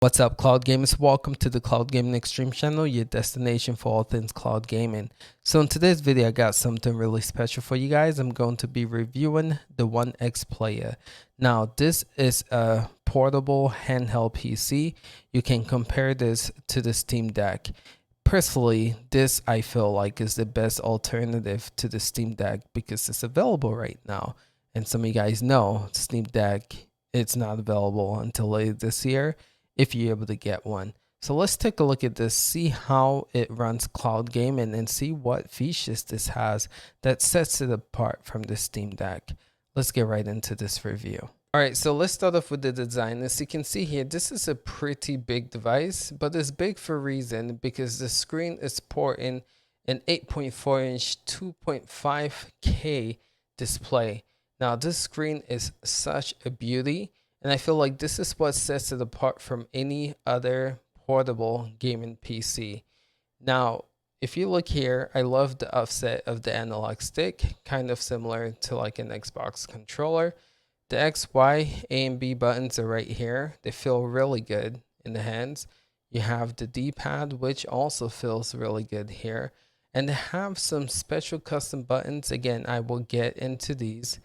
What's up, cloud gamers? Welcome to the Cloud Gaming Extreme channel, your destination for all things cloud gaming. So in today's video, I got something really special for you guys. I'm going to be reviewing the OneXplayer. Now, this is a portable handheld PC. You can compare this to the Steam Deck. Personally, this I feel like is the best alternative to the Steam Deck because it's available right now. And some of you guys know Steam Deck, it's not available until later this year if you're able to get one. So let's take a look at this, see how it runs cloud gaming, and see what features this has that sets it apart from the Steam Deck. Let's get right into this review. All right, so let's start off with the design. As you can see here, this is a pretty big device, but it's big for a reason because the screen is porting an 8.4-inch 2.5K display. Now, this screen is such a beauty. And I feel like this is what sets it apart from any other portable gaming PC. Now, if you look here, I love the offset of the analog stick, kind of similar to like an Xbox controller. The X, Y, A, and B buttons are right here. They feel really good in the hands. You have the D-pad, which also feels really good here. And they have some special custom buttons. Again, I will get into these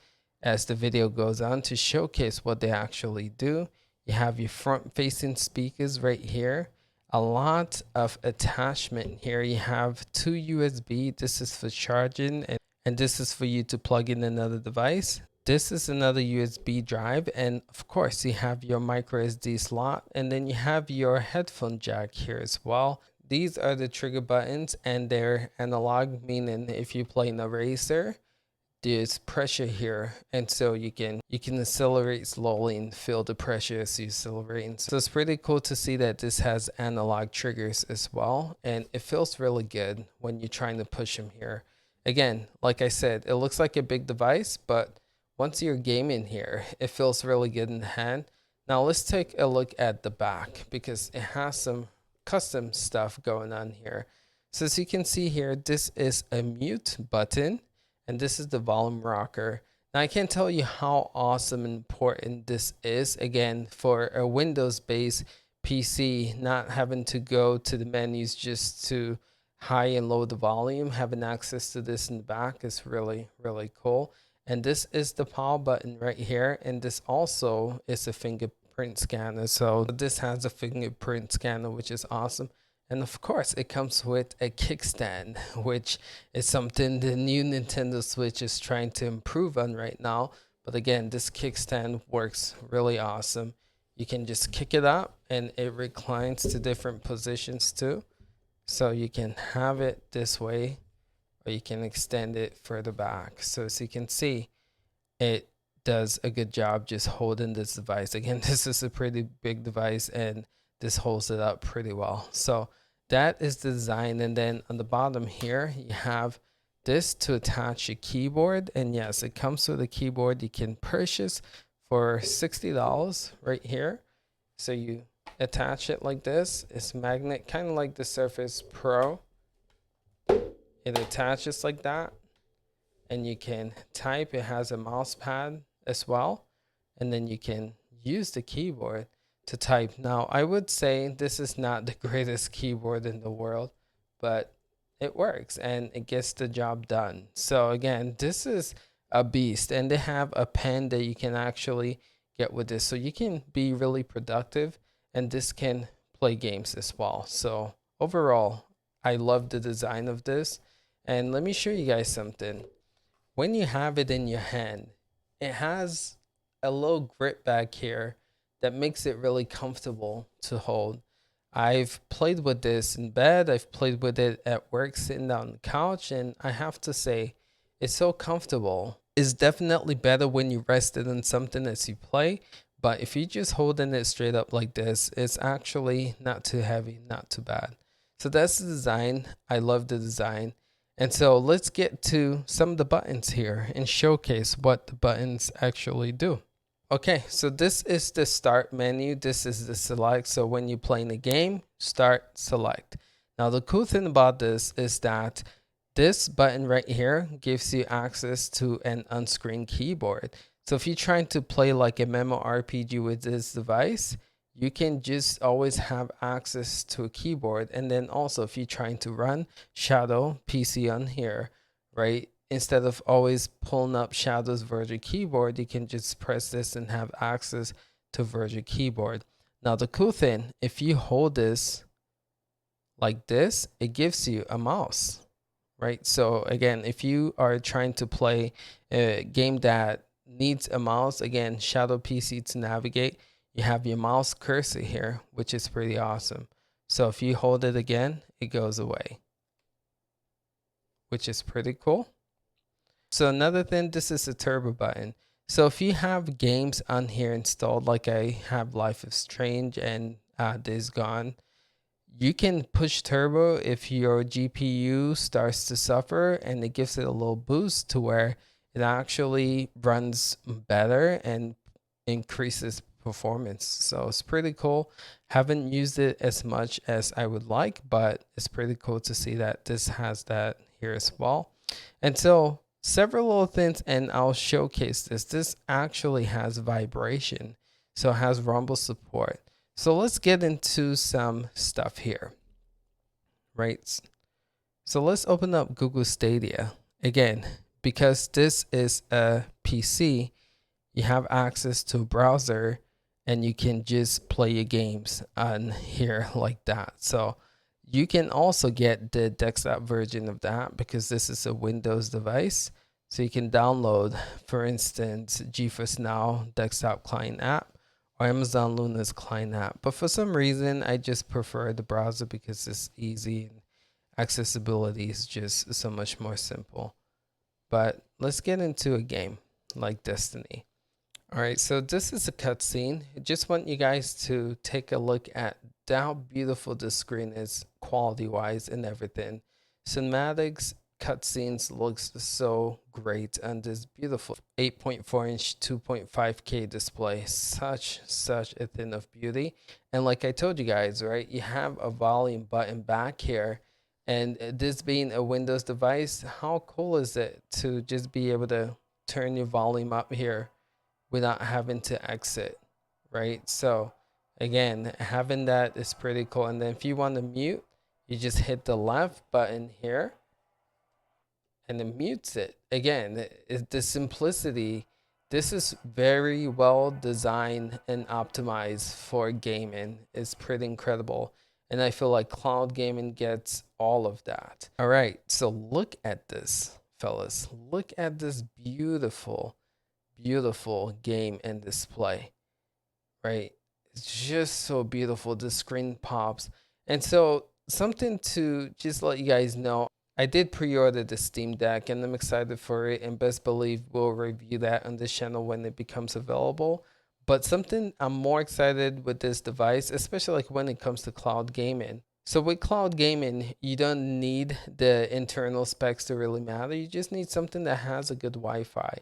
as the video goes on to showcase what they actually do. You have your front facing speakers right here. A lot of attachment here. You have two USB. This is for charging and this is for you to plug in another device. This is another USB drive, and of course you have your micro SD slot, and then you have your headphone jack here as well. These are the trigger buttons and they're analog, meaning if you play in a racer, there's pressure here, and so you can accelerate slowly and feel the pressure as you accelerate. So it's pretty cool to see that this has analog triggers as well, and it feels really good when you're trying to push them here. Again, like I said, it looks like a big device, but once you're gaming here, it feels really good in the hand. Now let's take a look at the back because it has some custom stuff going on here. So as you can see here, this is a mute button, and this is the volume rocker. Now I can't tell you how awesome and important this is, again, for a Windows-based PC, not having to go to the menus just to high and low the volume. Having access to this in the back is really, really cool. And this is the power button right here, and this also is a fingerprint scanner. So this has a fingerprint scanner, which is awesome. And of course, it comes with a kickstand, which is something the new Nintendo Switch is trying to improve on right now. But again, this kickstand works really awesome. You can just kick it up and it reclines to different positions too. So you can have it this way, or you can extend it further back. So as you can see, it does a good job just holding this device. Again, this is a pretty big device and this holds it up pretty well. So that is the design. And then on the bottom here, you have this to attach your keyboard. And yes, it comes with a keyboard you can purchase for $60 right here. So you attach it like this. It's magnet, kind of like the Surface Pro. It attaches like that, and you can type. It has a mouse pad as well, and then you can use the keyboard to type. Now, I would say this is not the greatest keyboard in the world, but it works and it gets the job done. So again, this is a beast, and they have a pen that you can actually get with this. So you can be really productive, and this can play games as well. So overall, I love the design of this. And let me show you guys something. When you have it in your hand, it has a little grip back here that makes it really comfortable to hold. I've played with this in bed. I've played with it at work, sitting down on the couch, and I have to say, it's so comfortable. It's definitely better when you rest it on something as you play, but if you're just holding it straight up like this, it's actually not too heavy, not too bad. So that's the design. I love the design. And so let's get to some of the buttons here and showcase what the buttons actually do. Okay, so this is the start menu. This is the select. So when you're playing a game, start, select. Now the cool thing about this is that this button right here gives you access to an on-screen keyboard. So if you're trying to play like a MMORPG with this device, you can just always have access to a keyboard. And then also if you're trying to run Shadow PC on here, right, instead of always pulling up Shadow's virtual keyboard, you can just press this and have access to virtual keyboard. Now the cool thing, if you hold this like this, it gives you a mouse, right? So again, if you are trying to play a game that needs a mouse, again, Shadow PC to navigate, you have your mouse cursor here, which is pretty awesome. So if you hold it again, it goes away, which is pretty cool. So another thing, this is a turbo button. So if you have games on here installed, like I have Life is Strange and Days Gone, you can push turbo if your GPU starts to suffer, and it gives it a little boost to where it actually runs better and increases performance. So it's pretty cool. Haven't used it as much as I would like, but it's pretty cool to see that this has that here as well. And so several little things, and I'll showcase this. This actually has vibration, so it has rumble support. So let's get into some stuff here, right? So let's open up Google Stadia. Again, because this is a PC, you have access to a browser and you can just play your games on here like that. So you can also get the desktop version of that because this is a Windows device. So you can download, for instance, Geforce Now desktop client app or Amazon Luna's client app. But for some reason, I just prefer the browser because it's easy and accessibility is just so much more simple. But let's get into a game like Destiny. All right, so this is a cutscene. I just want you guys to take a look at how beautiful the screen is quality-wise and everything. Cinematics cutscenes looks so great on this beautiful 8.4-inch 2.5K display. Such a thing of beauty. And like I told you guys, right, you have a volume button back here. And this being a Windows device, how cool is it to just be able to turn your volume up here without having to exit, right? So again, having that is pretty cool. And then if you want to mute, you just hit the left button here and it mutes it. Again, the simplicity, this is very well designed and optimized for gaming. It's pretty incredible. And I feel like cloud gaming gets all of that. All right, so look at this, fellas. Look at this beautiful game and display, right? It's just so beautiful. The screen pops. And so something to just let you guys know, I did pre-order the Steam Deck and I'm excited for it, and best believe we'll review that on this channel when it becomes available. But something I'm more excited with this device, especially like when it comes to cloud gaming. So with cloud gaming, you don't need the internal specs to really matter. You just need something that has a good Wi-Fi.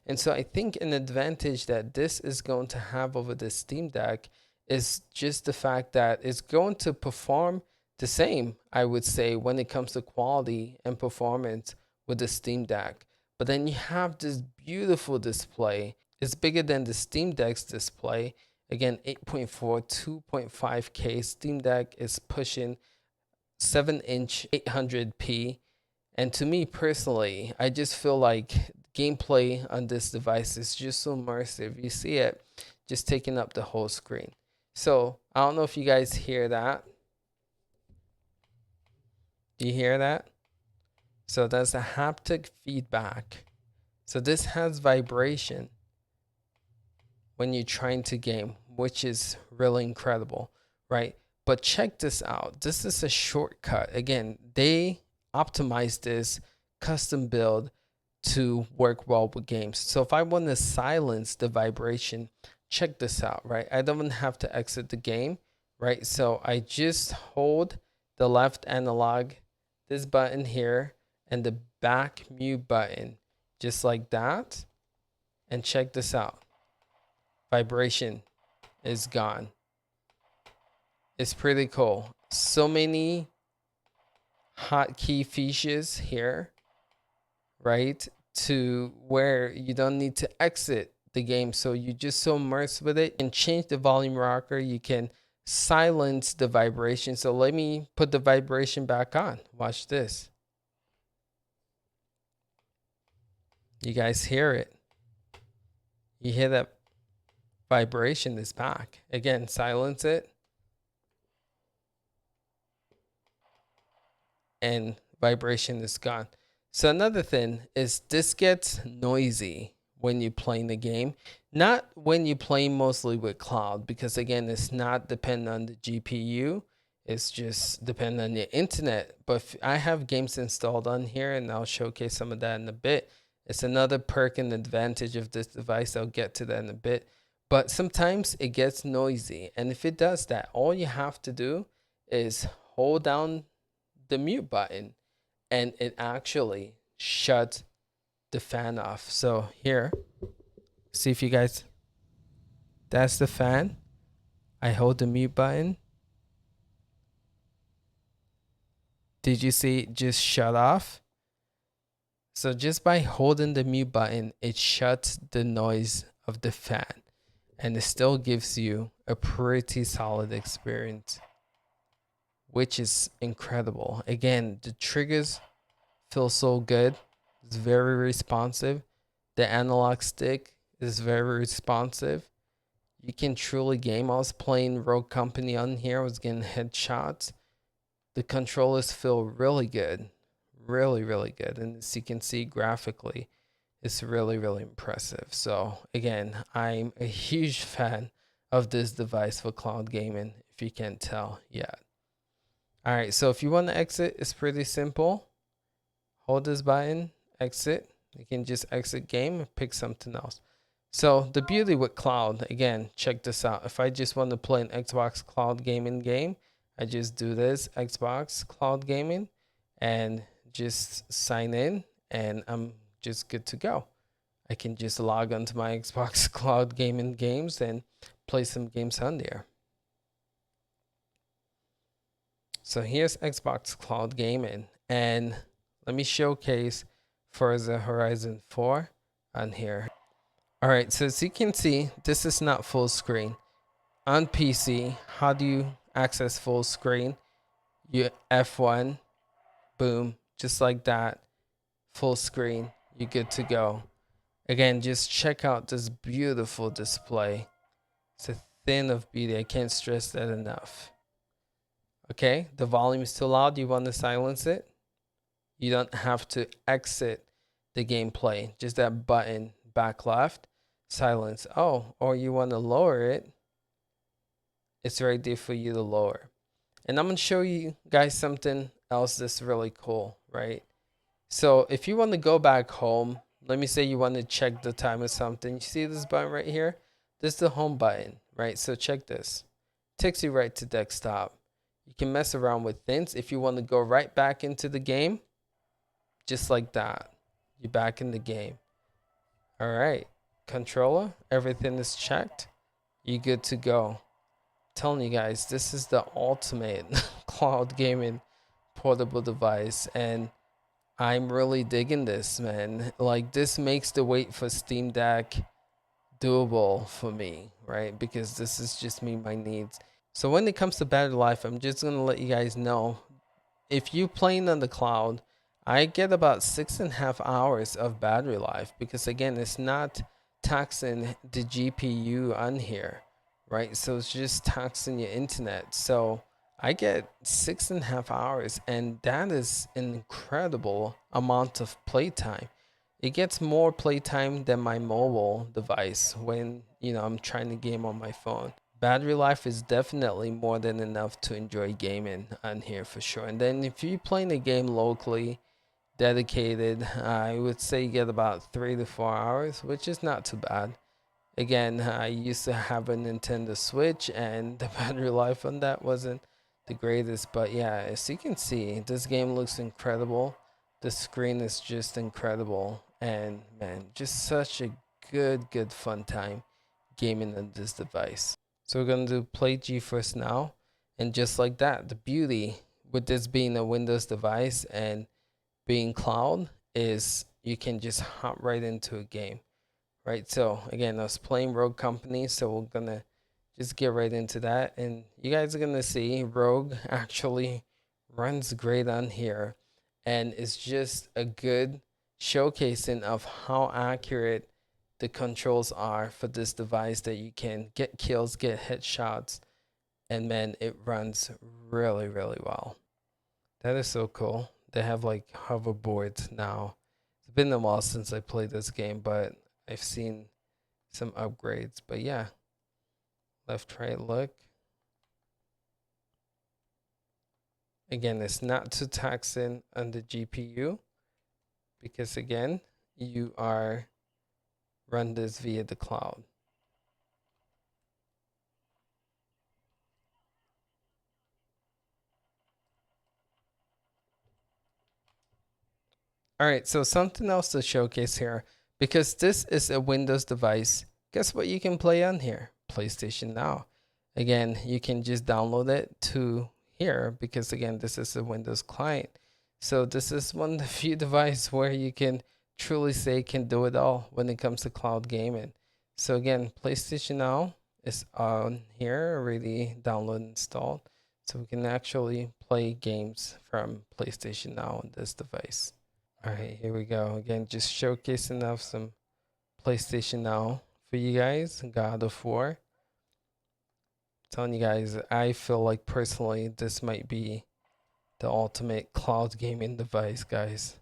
And so I think an advantage that this is going to have over the Steam Deck is just the fact that it's going to perform the same, I would say, when it comes to quality and performance with the Steam Deck. But then you have this beautiful display. It's bigger than the Steam Deck's display. Again, 8.4, 2.5K. Steam Deck is pushing 7-inch 800p. And to me personally, I just feel like gameplay on this device is just so immersive. You see it just taking up the whole screen. So I don't know if you guys hear that. Do you hear that? So that's a haptic feedback. So this has vibration when you're trying to game, which is really incredible, right? But check this out. This is a shortcut. Again, they optimize this custom build to work well with games. So if I want to silence the vibration, check this out, right? I don't have to exit the game, right? So I just hold the left analog, this button here, and the back mute button, just like that. And check this out. Vibration is gone. It's pretty cool. So many hotkey features here, right? To where you don't need to exit the game. So you're just so immersed with it. You can change the volume rocker. You can silence the vibration. So let me put the vibration back on. Watch this. You guys hear it. You hear that vibration is back. Again, silence it. And vibration is gone. So another thing is this gets noisy when you're playing the game. Not when you're playing mostly with cloud, because again, it's not dependent on the GPU. It's just dependent on your internet. But I have games installed on here, and I'll showcase some of that in a bit. It's another perk and advantage of this device. I'll get to that in a bit. But sometimes it gets noisy. And if it does that, all you have to do is hold down the mute button and it actually shuts the fan off. So here, see if you guys, that's the fan. I hold the mute button. Did you see it just shut off? So just by holding the mute button, it shuts the noise of the fan, and it still gives you a pretty solid experience, which is incredible. Again, the triggers feel so good. It's very responsive. The analog stick is very responsive. You can truly game. I was playing Rogue Company on here. I was getting headshots. The controllers feel really good. Really, really good. And as you can see graphically, it's really, really impressive. So again, I'm a huge fan of this device for cloud gaming, if you can't tell yet. All right, so if you want to exit, it's pretty simple. Hold this button, exit. You can just exit game and pick something else. So the beauty with cloud, again, check this out. If I just want to play an Xbox cloud gaming game, I just do this, Xbox cloud gaming, and just sign in, and I'm just good to go. I can just log onto my Xbox cloud gaming games and play some games on there. So here's Xbox cloud gaming, and let me showcase Forza Horizon 4 on here. All right, so as you can see, this is not full screen. On PC, how do you access full screen? You F1, boom, just like that, full screen, you're good to go. Again, just check out this beautiful display. It's a thing of beauty. I can't stress that enough. Okay, the volume is too loud. You want to silence it? You don't have to exit the gameplay. Just that button, back left, silence. Oh, or you want to lower it. It's right there for you to lower. And I'm going to show you guys something else that's really cool, right? So if you want to go back home, let me say you want to check the time or something. You see this button right here? This is the home button, right? So check this. Takes you right to desktop. You can mess around with things. If you want to go right back into the game, just like that, you're back in the game. All right, controller, everything is checked. You're good to go. I'm telling you guys, this is the ultimate cloud gaming portable device, and I'm really digging this, man. Like, this makes the wait for Steam Deck doable for me, right? Because this is just me, my needs. So when it comes to battery life, I'm just gonna let you guys know, if you playing on the cloud, I get about 6.5 hours of battery life, because again, it's not taxing the GPU on here, right? So it's just taxing your internet. So I get 6.5 hours, and that is an incredible amount of playtime. It gets more playtime than my mobile device when, you know, I'm trying to game on my phone. Battery life is definitely more than enough to enjoy gaming on here for sure. And then if you're playing a game locally, dedicated, I would say you get about 3 to 4 hours, which is not too bad. Again, I used to have a Nintendo Switch, and the battery life on that wasn't the greatest. But yeah, as you can see, this game looks incredible. The screen is just incredible. And man, just such a good fun time gaming on this device. So we're going to play Geforce Now. And just like that, the beauty with this being a Windows device and being cloud is you can just hop right into a game. right? So again, I was playing Rogue Company, so we're gonna just get right into that, and you guys are gonna see Rogue actually runs great on here, and it's just a good showcasing of how accurate the controls are for this device, that you can get kills, get headshots, and man, it runs really, really well. That is so cool. They have like hoverboards now. It's been a while since I played this game, but I've seen some upgrades. But yeah, left, right, look. Again, it's not too taxing on the GPU because again, you are run this via the cloud. All right, so something else to showcase here, because this is a Windows device, guess what you can play on here? PlayStation Now. Again, you can just download it to here because again, this is a Windows client. So this is one of the few devices where you can truly say can do it all when it comes to cloud gaming. So again, PlayStation Now is on here, already downloaded and installed. So we can actually play games from PlayStation Now on this device. All right, here we go. Again, just showcasing of some PlayStation Now for you guys. God of War. Telling you guys, I feel like personally this might be the ultimate cloud gaming device, guys.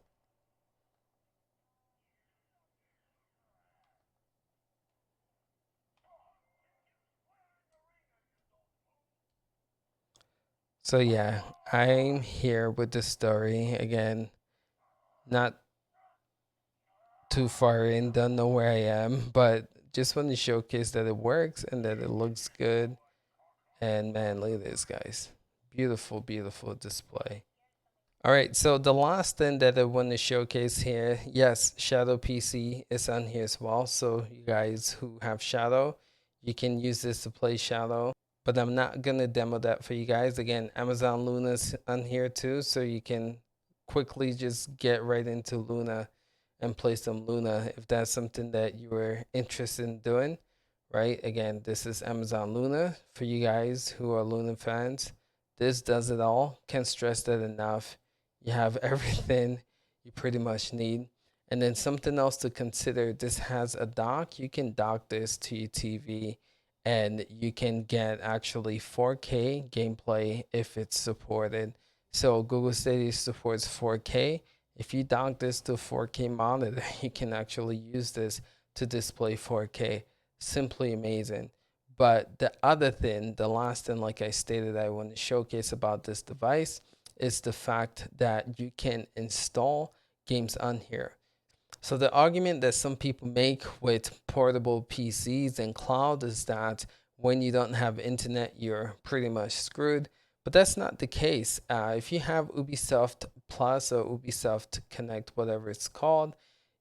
So yeah, I'm here with the story again. Not too far in, don't know where I am, but just want to showcase that it works and that it looks good. And man, look at this, guys. Beautiful, beautiful display. All right, so the last thing that I want to showcase here, yes, Shadow PC is on here as well. So you guys who have Shadow, you can use this to play Shadow, but I'm not gonna demo that for you guys. Again, Amazon Luna's on here too, so you can quickly just get right into Luna and play some Luna if that's something that you were interested in doing, right? Again, this is Amazon Luna for you guys who are Luna fans. This does it all. Can't stress that enough. You have everything you pretty much need. And then something else to consider, this has a dock. You can dock this to your TV and you can get actually 4K gameplay if it's supported. So Google Stadia supports 4K. If you dock this to a 4K monitor, you can actually use this to display 4K. Simply amazing. But the other thing, the last thing, like I stated, I want to showcase about this device is the fact that you can install games on here. So the argument that some people make with portable PCs and cloud is that when you don't have internet, you're pretty much screwed. But that's not the case. If you have Ubisoft Plus or Ubisoft Connect, whatever it's called,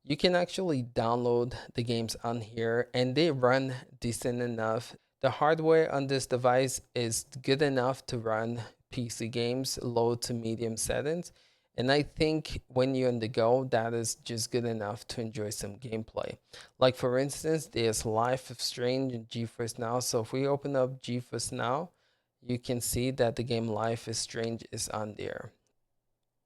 you can actually download the games on here and they run decent enough. The hardware on this device is good enough to run PC games, low to medium settings. And I think when you're on the go, that is just good enough to enjoy some gameplay. Like for instance, there's Life is Strange in Geforce Now. So if we open up Geforce Now, you can see that the game Life is Strange is on there.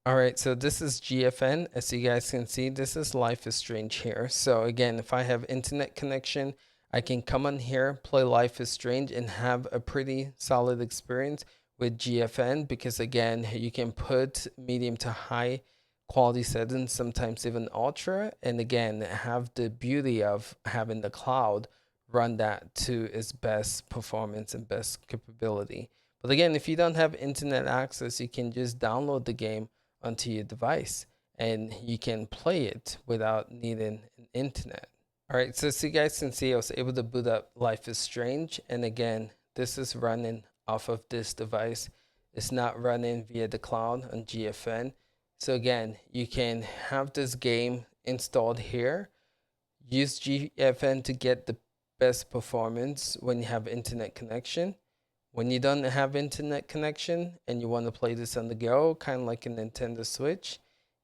All right, so this is GFN. As you guys can see, this is Life is Strange here. So again, if I have internet connection, I can come on here, play Life is Strange, and have a pretty solid experience with GFN because again, you can put medium to high quality settings, sometimes even ultra, and again, have the beauty of having the cloud run that to its best performance and best capability. But again, if you don't have internet access, you can just download the game onto your device and you can play it without needing an internet. All right, so as you guys can see, I was able to boot up Life is Strange. And again, this is running off of this device. It's not running via the cloud on GFN. So again, you can have this game installed here. Use GFN to get the best performance when you have internet connection. When you don't have internet connection and you want to play this on the go, kind of like a Nintendo Switch,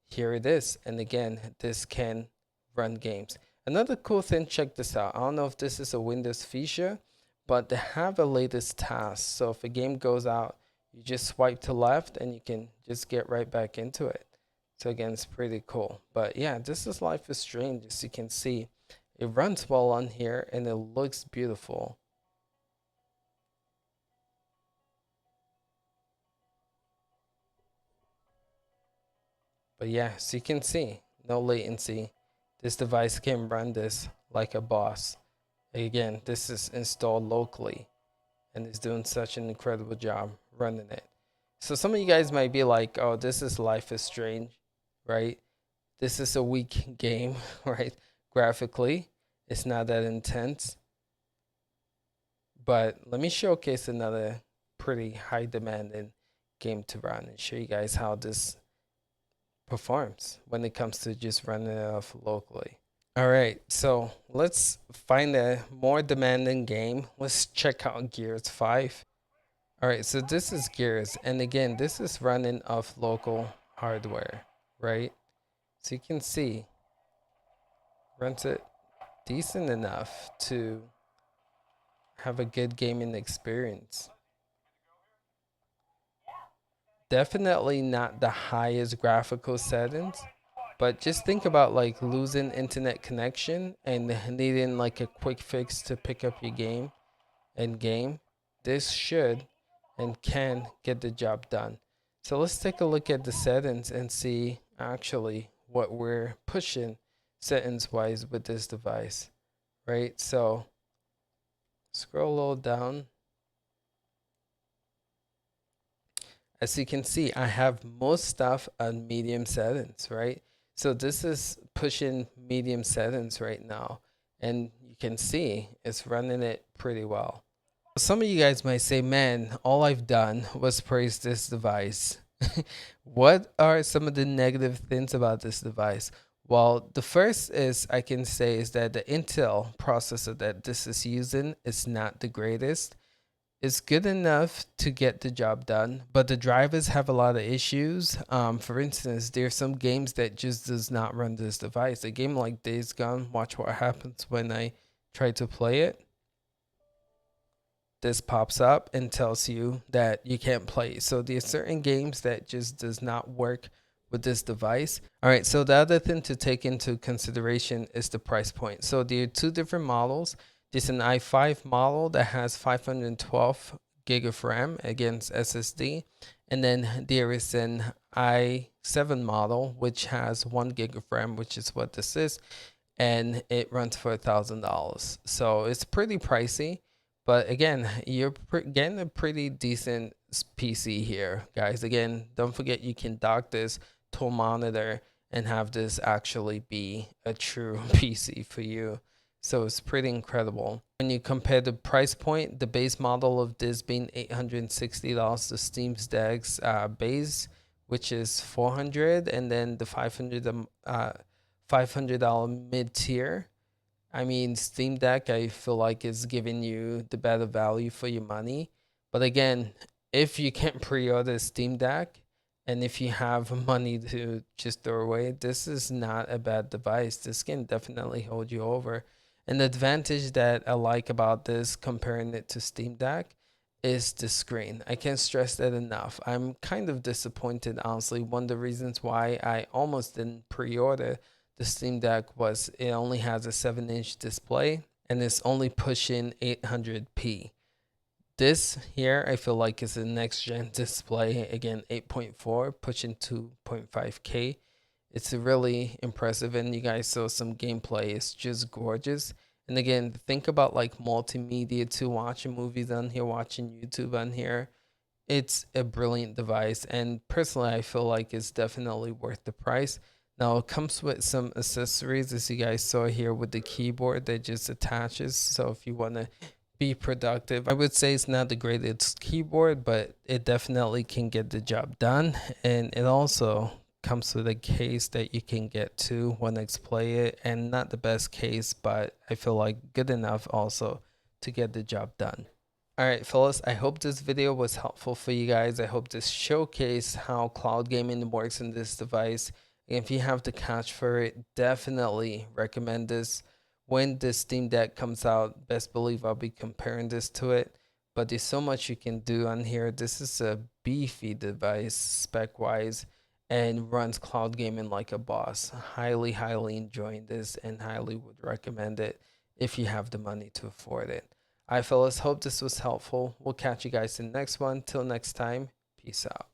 here it is. And again, this can run games. Another cool thing, check this out. I don't know if this is a Windows feature, but they have a latest task. So if a game goes out, you just swipe to left and you can just get right back into it. So again, it's pretty cool. But yeah, this is Life is Strange. As you can see, it runs well on here and it looks beautiful. But yeah, so you can see, no latency. This device can run this like a boss. Again, this is installed locally and it's doing such an incredible job running it. So some of you guys might be like, oh, this is Life is Strange, right? This is a weak game, right? Graphically, it's not that intense. But let me showcase another pretty high demanding game to run and show you guys how this performs when it comes to just running it off locally. All right, so let's find a more demanding game. Let's check out Gears 5. All right, so this is Gears, and again, this is running off local hardware, right? So you can see, runs it decent enough to have a good gaming experience. Definitely not the highest graphical settings, but just think about like losing internet connection and needing like a quick fix to pick up your game and game. This should and can get the job done. So let's take a look at the settings and see actually what we're pushing settings wise with this device, right? So scroll a little down. As you can see, I have most stuff on medium settings, right? So this is pushing medium settings right now. And you can see it's running it pretty well. Some of you guys might say, man, all I've done was praise this device. What are some of the negative things about this device? Well, the first is I can say is that the Intel processor that this is using is not the greatest. It's good enough to get the job done, but the drivers have a lot of issues. For instance, there's some games that just does not run this device. A game like Days Gone, watch what happens when I try to play it. This pops up and tells you that you can't play. So there's certain games that just does not work with this device. All right, so the other thing to take into consideration is the price point. So there are two different models. There's an i5 model that has 512 gig of RAM against SSD. And then there is an i7 model, which has 1 gig of RAM, which is what this is. And it runs for $1,000. So it's pretty pricey. But again, you're getting a pretty decent PC here, guys. Again, don't forget you can dock this to a monitor and have this actually be a true PC for you. So it's pretty incredible. When you compare the price point, the base model of this being $860, the Steam Deck's base, which is $400, and then the $500 mid-tier. I mean, Steam Deck, I feel like is giving you the better value for your money. But again, if you can't pre-order Steam Deck and if you have money to just throw away, this is not a bad device. This can definitely hold you over. And the advantage that I like about this, comparing it to Steam Deck, is the screen. I can't stress that enough. I'm kind of disappointed, honestly. One of the reasons why I almost didn't pre-order the Steam Deck was it only has a 7-inch display and it's only pushing 800p. This here I feel like is a next gen display, again 8.4 pushing 2.5K. It's really impressive, and you guys saw some gameplay. It's just gorgeous. And again, think about like multimedia to watching movies on here, watching YouTube on here. It's a brilliant device, and personally I feel like it's definitely worth the price. Now it comes with some accessories, as you guys saw here, with the keyboard that just attaches. So if you want to be productive, I would say it's not the greatest keyboard, but it definitely can get the job done. And it also comes with a case that you can get to OneXplayer, and not the best case, but I feel like good enough also to get the job done. All right, fellas, I hope this video was helpful for you guys. I hope this showcased how cloud gaming works in this device. If you have the cash for it, definitely recommend this. when the Steam Deck comes out, best believe I'll be comparing this to it. But there's so much you can do on here. This is a beefy device spec wise and runs cloud gaming like a boss. Highly enjoying this and highly would recommend it if you have the money to afford it. Alright, fellas, hope this was helpful. We'll catch you guys in the next one. Till next time, peace out.